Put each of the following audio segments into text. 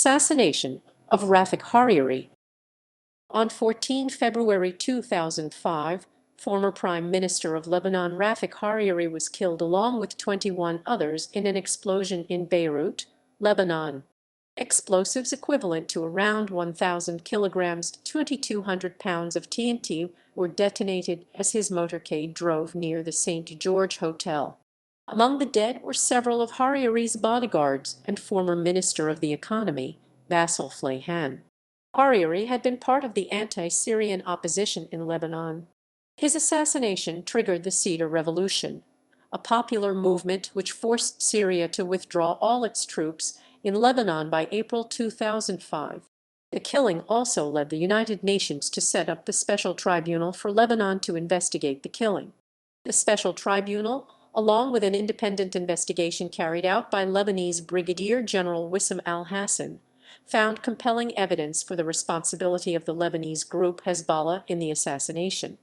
Assassination of Rafic Hariri. On 14 February 2005, former Prime Minister of Lebanon Rafic Hariri was killed along with 21 others in an explosion in Beirut, Lebanon. Explosives equivalent to around 1,000 kilograms, 2,200 pounds of TNT were detonated as his motorcade drove near the St. George Hotel. Among the dead were several of Hariri's bodyguards and former Minister of the Economy, Bassel Fleihan. Hariri had been part of the anti-Syrian opposition in Lebanon. His assassination triggered the Cedar Revolution, a popular movement which forced Syria to withdraw all its troops in Lebanon by April 2005. The killing also led the United Nations to set up the Special Tribunal for Lebanon to investigate the killing. The Special Tribunal, along with an independent investigation carried out by Lebanese Brigadier General Wissam Al-Hassan, found compelling evidence for the responsibility of the Lebanese group Hezbollah in the assassination.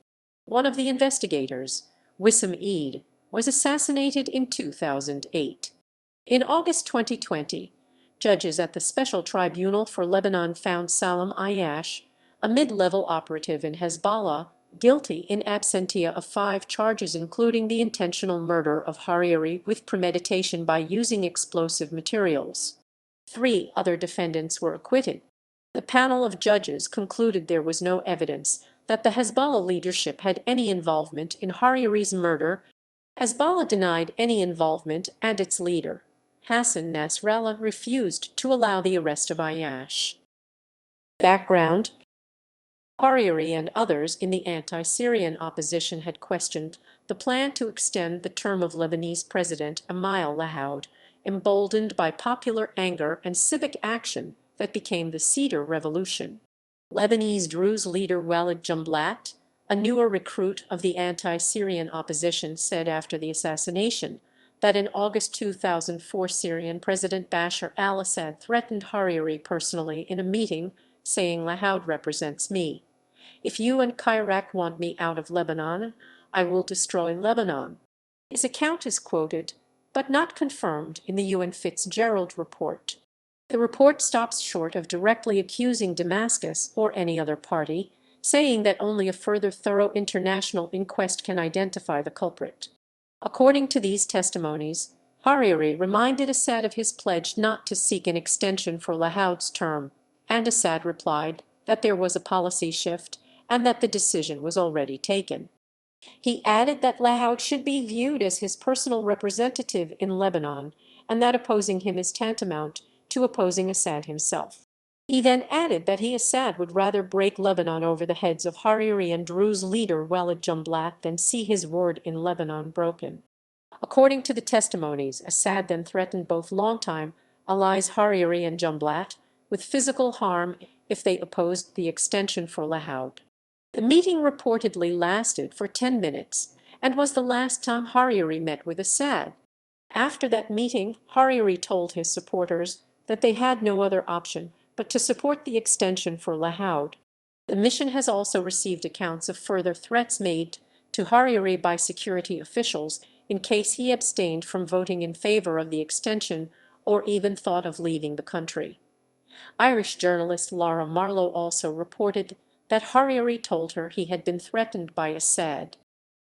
One of the investigators, Wissam Eid, was assassinated in 2008. In August 2020, judges at the Special Tribunal for Lebanon found Salim Ayyash, a mid-level operative in Hezbollah, guilty in absentia of 5 charges including the intentional murder of Hariri with premeditation by using explosive materials. 3 other defendants were acquitted. The panel of judges concluded there was no evidence that the Hezbollah leadership had any involvement in Hariri's murder. Hezbollah denied any involvement, and its leader, Hassan Nasrallah, refused to allow the arrest of Ayyash. Background: Hariri and others in the anti-Syrian opposition had questioned the plan to extend the term of Lebanese President Emile Lahoud, emboldened by popular anger and civic action that became the Cedar Revolution. Lebanese Druze leader Walid Jumblat, a newer recruit of the anti-Syrian opposition, said after the assassination that in August 2004 Syrian President Bashar al-Assad threatened Hariri personally in a meeting, saying, "Lahoud represents me. If you and Iraq want me out of Lebanon, I will destroy Lebanon." His account is quoted, but not confirmed, in the UN Fitzgerald report. The report stops short of directly accusing Damascus or any other party, saying that only a further thorough international inquest can identify the culprit. According to these testimonies, Hariri reminded Assad of his pledge not to seek an extension for Lahoud's term, and Assad replied that there was a policy shift and that the decision was already taken. He added that Lahoud should be viewed as his personal representative in Lebanon and that opposing him is tantamount to opposing Assad himself. He then added that Assad would rather break Lebanon over the heads of Hariri and Druze leader Walid Jumblat than see his word in Lebanon broken. According to the testimonies, Assad then threatened both longtime allies Hariri and Jumblat with physical harm if they opposed the extension for Lahoud. The meeting reportedly lasted for 10 minutes and was the last time Hariri met with Assad. After that meeting, Hariri told his supporters that they had no other option but to support the extension for Lahoud. The mission has also received accounts of further threats made to Hariri by security officials in case he abstained from voting in favor of the extension or even thought of leaving the country. Irish journalist Laura Marlowe also reported that Hariri told her he had been threatened by Assad.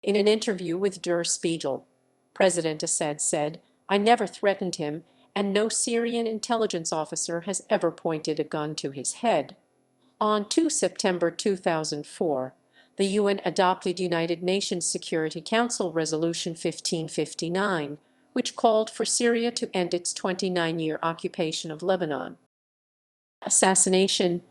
In an interview with Der Spiegel, President Assad said, "I never threatened him, and no Syrian intelligence officer has ever pointed a gun to his head." On 2 September 2004, the UN adopted United Nations Security Council Resolution 1559, which called for Syria to end its 29-year occupation of Lebanon. Assassination.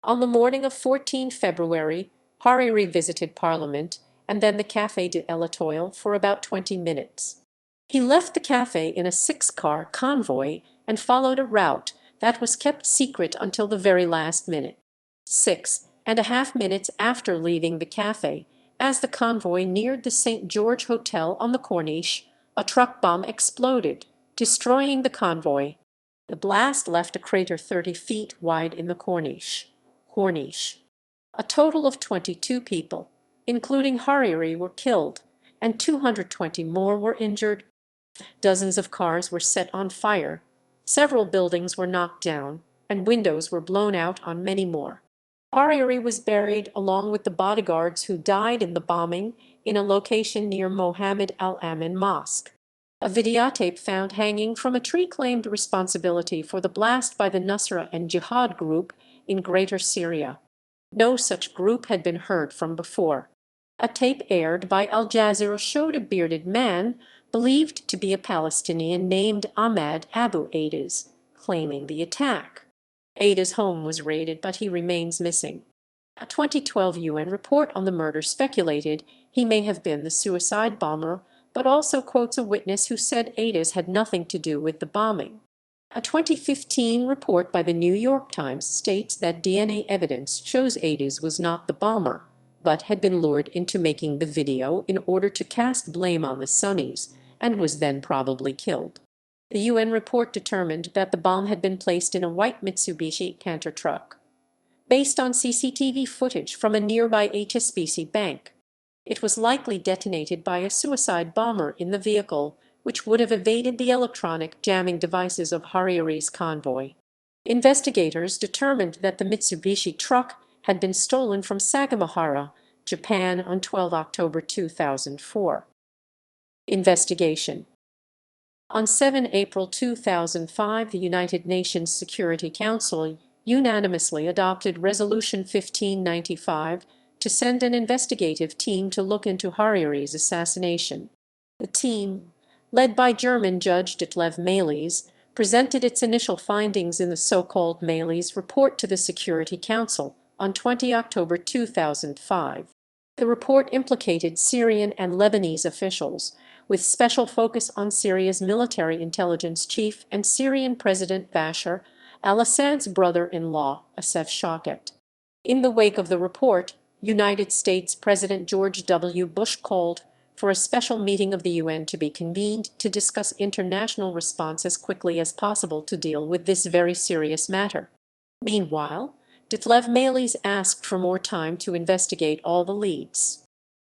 On the morning of 14 February, Hariri visited Parliament and then the Café de l'Étoile for about 20 minutes. He left the café in a 6-car convoy and followed a route that was kept secret until the very last minute. 6.5 minutes after leaving the café, as the convoy neared the St. George Hotel on the Corniche, a truck bomb exploded, destroying the convoy. The blast left a crater 30 feet wide in the Corniche. A total of 22 people, including Hariri, were killed, and 220 more were injured. Dozens of cars were set on fire. Several buildings were knocked down, and windows were blown out on many more. Hariri was buried along with the bodyguards who died in the bombing in a location near Mohammed Al-Amin Mosque. A videotape found hanging from a tree claimed responsibility for the blast by the Nusra and Jihad group in Greater Syria. No such group had been heard from before. A tape aired by Al Jazeera showed a bearded man, believed to be a Palestinian named Ahmad Abu Aidaz, claiming the attack. Aidaz's home was raided, but he remains missing. A 2012 UN report on the murder speculated he may have been the suicide bomber, but also quotes a witness who said Aidaz had nothing to do with the bombing. A 2015 report by the New York Times states that DNA evidence shows Aidaz was not the bomber, but had been lured into making the video in order to cast blame on the Sunnis, and was then probably killed. The UN report determined that the bomb had been placed in a white Mitsubishi Canter truck, based on CCTV footage from a nearby HSBC bank. It was likely detonated by a suicide bomber in the vehicle, which would have evaded the electronic jamming devices of Hariri's convoy. Investigators determined that the Mitsubishi truck had been stolen from Sagamihara, Japan on 12 October 2004. Investigation. On 7 April 2005, the United Nations Security Council unanimously adopted Resolution 1595 to send an investigative team to look into Hariri's assassination. The team, led by German Judge Detlev Melis, presented its initial findings in the so-called Melis Report to the Security Council on 20 October 2005. The report implicated Syrian and Lebanese officials, with special focus on Syria's military intelligence chief and Syrian President Bashar al-Assad's brother-in-law, Assef Shaukat. In the wake of the report, United States President George W. Bush called for a special meeting of the UN to be convened to discuss international response as quickly as possible to deal with this very serious matter. Meanwhile, Detlev Melis asked for more time to investigate all the leads.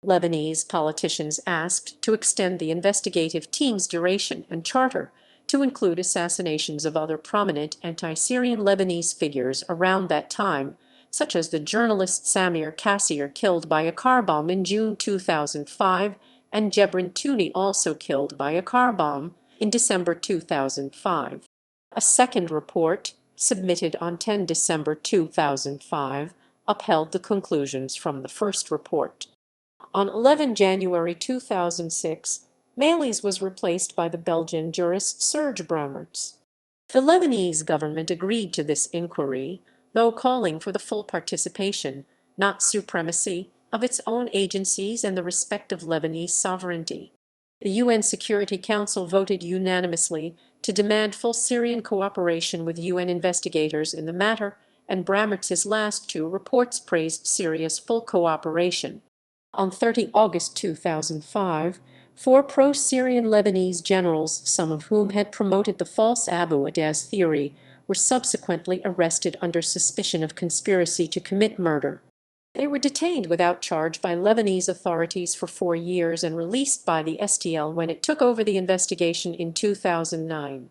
Lebanese politicians asked to extend the investigative team's duration and charter to include assassinations of other prominent anti-Syrian Lebanese figures around that time, such as the journalist Samir Kassir, killed by a car bomb in June 2005, and Jebrin Touni, also killed by a car bomb in December 2005. A second report, submitted on 10 December 2005, upheld the conclusions from the first report. On 11 January 2006, Melis was replaced by the Belgian jurist Serge Brouwerts. The Lebanese government agreed to this inquiry, though calling for the full participation, not supremacy, of its own agencies and the respect of Lebanese sovereignty. The UN Security Council voted unanimously to demand full Syrian cooperation with UN investigators in the matter, and Brouwerts' last two reports praised Syria's full cooperation. On 30 August 2005, four pro-Syrian Lebanese generals, some of whom had promoted the false Abu Aidaz theory, were subsequently arrested under suspicion of conspiracy to commit murder. They were detained without charge by Lebanese authorities for 4 years and released by the STL when it took over the investigation in 2009.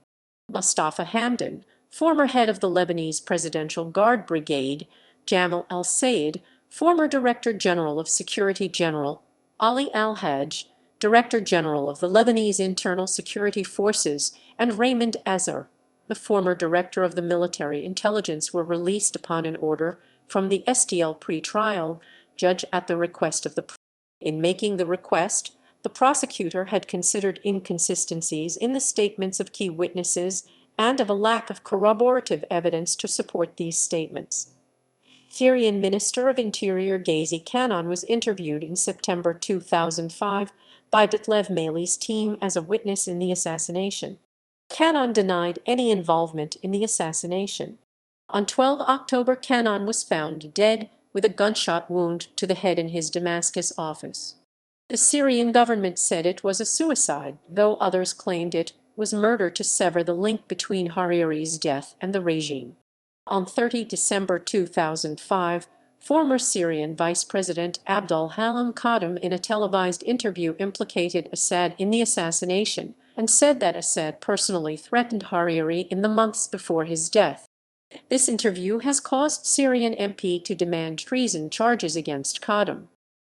Mustafa Hamdan, former head of the Lebanese Presidential Guard Brigade, Jamal al-Sayed, former Director General of Security General Ali al-Hajj, Director General of the Lebanese Internal Security Forces, and Raymond Azar, the former Director of the Military Intelligence, were released upon an order from the STL pre-trial judge at the request of the In making the request, the prosecutor had considered inconsistencies in the statements of key witnesses and of a lack of corroborative evidence to support these statements. Syrian Minister of Interior Ghazi Canaan was interviewed in September 2005 by Detlev Melis' team as a witness in the assassination. Canaan denied any involvement in the assassination. On 12 October, Canaan was found dead with a gunshot wound to the head in his Damascus office. The Syrian government said it was a suicide, though others claimed it was murder to sever the link between Hariri's death and the regime. On 30 December 2005, former Syrian Vice President Abdul Halim Khadim, in a televised interview, implicated Assad in the assassination and said that Assad personally threatened Hariri in the months before his death. This interview has caused Syrian MP to demand treason charges against Kadhim.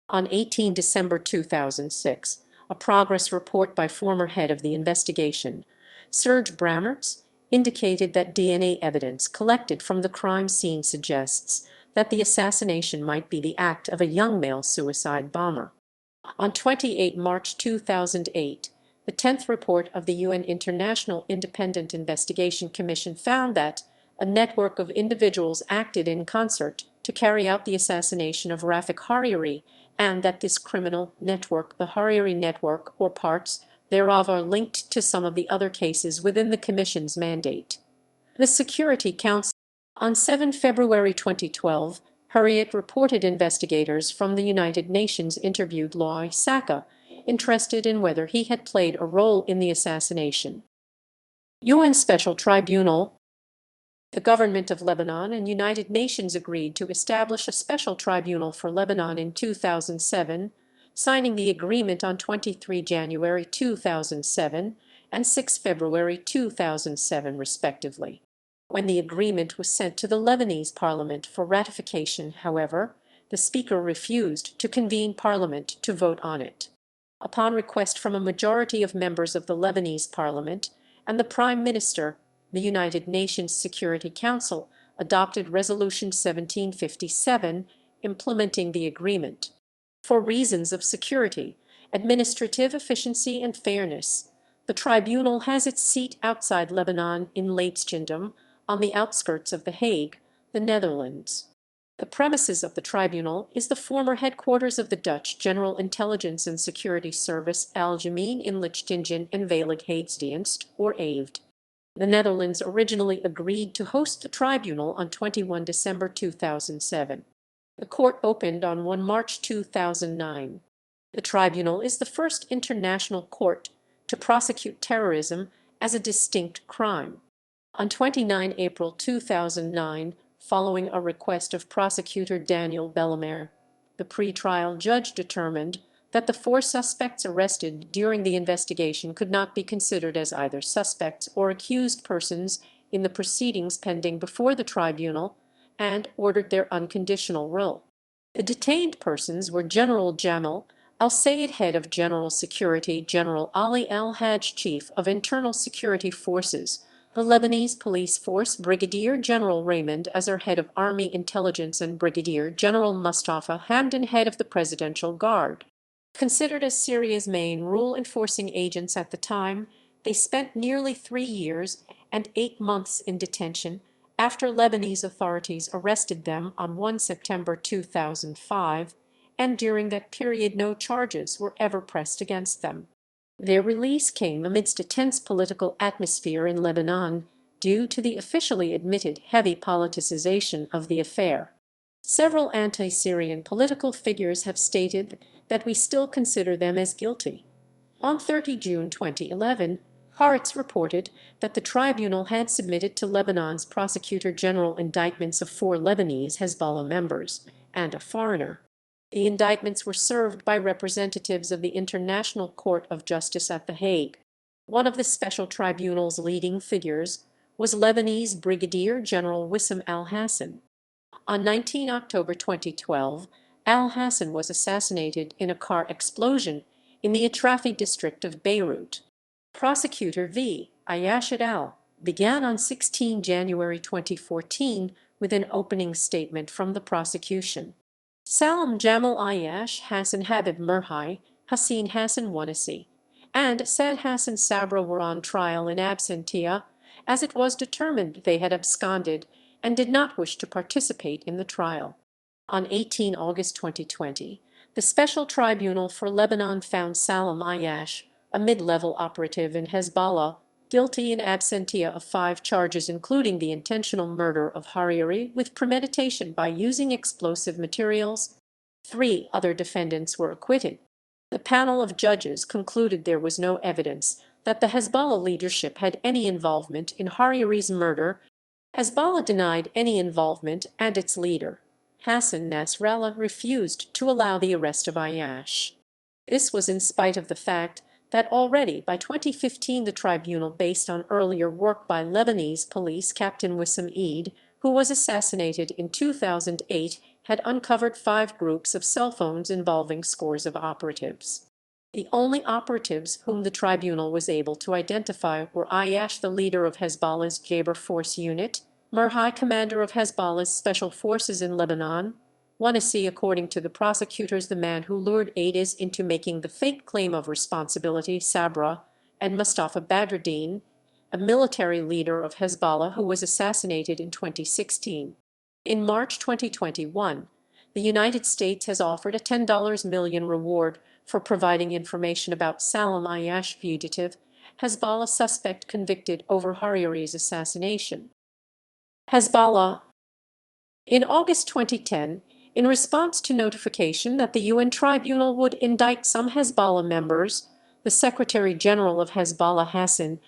On 18 December 2006, a progress report by former head of the investigation, Serge Brammertz, indicated that DNA evidence collected from the crime scene suggests that the assassination might be the act of a young male suicide bomber. On 28 March 2008, the 10th report of the UN International Independent Investigation Commission found that a network of individuals acted in concert to carry out the assassination of Rafic Hariri, and that this criminal network, the Hariri network, or parts thereof, are linked to some of the other cases within the Commission's mandate. The Security Council. On 7 February 2012, Hurriyet reported investigators from the United Nations interviewed Loy Saka, interested in whether he had played a role in the assassination. UN Special Tribunal. The government of Lebanon and United Nations agreed to establish a special tribunal for Lebanon in 2007, signing the agreement on 23 January 2007 and 6 February 2007, respectively. When the agreement was sent to the Lebanese parliament for ratification, however, the speaker refused to convene parliament to vote on it. Upon request from a majority of members of the Lebanese parliament and the prime minister, the United Nations Security Council adopted Resolution 1757 implementing the agreement. For reasons of security, administrative efficiency and fairness, the tribunal has its seat outside Lebanon in Leidschendam, on the outskirts of The Hague, the Netherlands. The premises of the tribunal is the former headquarters of the Dutch General Intelligence and Security Service Algemeen Inlichtingen en Veiligheidsdienst, or AVD. The Netherlands originally agreed to host the tribunal on 21 December 2007. The court opened on 1 March 2009. The tribunal is the first international court to prosecute terrorism as a distinct crime. On 29 April 2009, following a request of prosecutor Daniel Bellemare, the pre-trial judge determined that the 4 suspects arrested during the investigation could not be considered as either suspects or accused persons in the proceedings pending before the tribunal, and ordered their unconditional release. The detained persons were General Jamal Al-Sayed, head of General Security, General Ali Al-Hajj, chief of Internal Security Forces, the Lebanese Police Force, Brigadier General Raymond Azar, head of Army Intelligence, and Brigadier General Mustafa Hamdan, head of the Presidential Guard. Considered as Syria's main rule-enforcing agents at the time, they spent nearly 3 years and 8 months in detention after Lebanese authorities arrested them on 1 September 2005, and during that period no charges were ever pressed against them. Their release came amidst a tense political atmosphere in Lebanon due to the officially admitted heavy politicization of the affair. Several anti-Syrian political figures have stated that we still consider them as guilty. On 30 June 2011, Haaretz reported that the tribunal had submitted to Lebanon's Prosecutor General indictments of 4 Lebanese Hezbollah members and a foreigner. The indictments were served by representatives of the International Court of Justice at The Hague. One of the special tribunal's leading figures was Lebanese Brigadier General Wissam Al-Hassan. On 19 October 2012, Al-Hassan was assassinated in a car explosion in the Atrafi district of Beirut. Prosecutor V. Ayyash et al. Began on 16 January 2014 with an opening statement from the prosecution. Salim Ayyash, Hassan Habib Murhai, Hassan Hassan Wanasi, and Saad Hassan Sabra were on trial in absentia, as it was determined they had absconded and did not wish to participate in the trial. On 18 August 2020, the Special Tribunal for Lebanon found Salim Ayyash, a mid-level operative in Hezbollah, guilty in absentia of 5 charges, including the intentional murder of Hariri with premeditation by using explosive materials. 3 other defendants were acquitted. The panel of judges concluded there was no evidence that the Hezbollah leadership had any involvement in Hariri's murder. Hezbollah denied any involvement, and its leader, Hassan Nasrallah, refused to allow the arrest of Ayyash. This was in spite of the fact that already by 2015 the tribunal, based on earlier work by Lebanese police Captain Wissam Eid, who was assassinated in 2008, had uncovered 5 groups of cell phones involving scores of operatives. The only operatives whom the tribunal was able to identify were Ayyash, the leader of Hezbollah's Jabr Force unit, High commander of Hezbollah's special forces in Lebanon, Wanasi, according to the prosecutors, the man who lured Aidis into making the fake claim of responsibility, Sabra, and Mustafa Badruddin, a military leader of Hezbollah who was assassinated in 2016. In March 2021, the United States has offered a $10 million reward for providing information about Salim Ayyash, fugitive Hezbollah suspect convicted over Hariri's assassination. Hezbollah. In August 2010, in response to notification that the UN tribunal would indict some Hezbollah members, the Secretary General of Hezbollah, Hassan,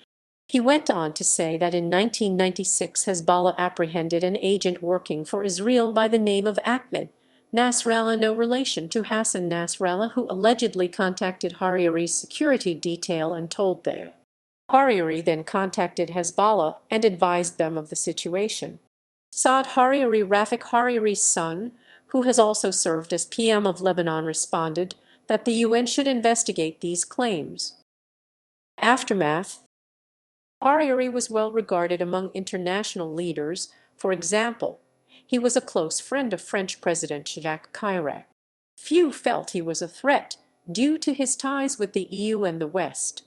he went on to say that in 1996 Hezbollah apprehended an agent working for Israel by the name of Ahmed Nasrallah, no relation to Hassan Nasrallah, who allegedly contacted Hariri's security detail and told them. Hariri then contacted Hezbollah and advised them of the situation. Saad Hariri, Rafic Hariri's son, who has also served as PM of Lebanon, responded that the UN should investigate these claims. Aftermath. Hariri was well regarded among international leaders. For example, he was a close friend of French President Jacques Chirac. Few felt he was a threat due to his ties with the EU and the West.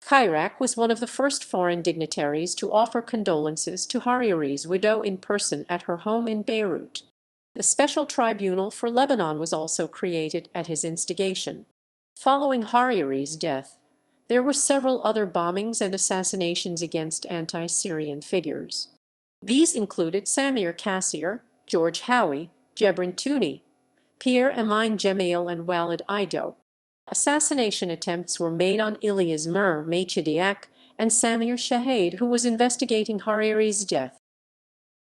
Chirac was one of the first foreign dignitaries to offer condolences to Hariri's widow in person at her home in Beirut. The Special Tribunal for Lebanon was also created at his instigation. Following Hariri's death, there were several other bombings and assassinations against anti-Syrian figures. These included Samir Kassir, George Howie, Jebrin Touni, Pierre Emine Gemayel, and Walid Aido. Assassination attempts were made on Ilyas Mir Mechadiak and Samir Shahid, who was investigating Hariri's death.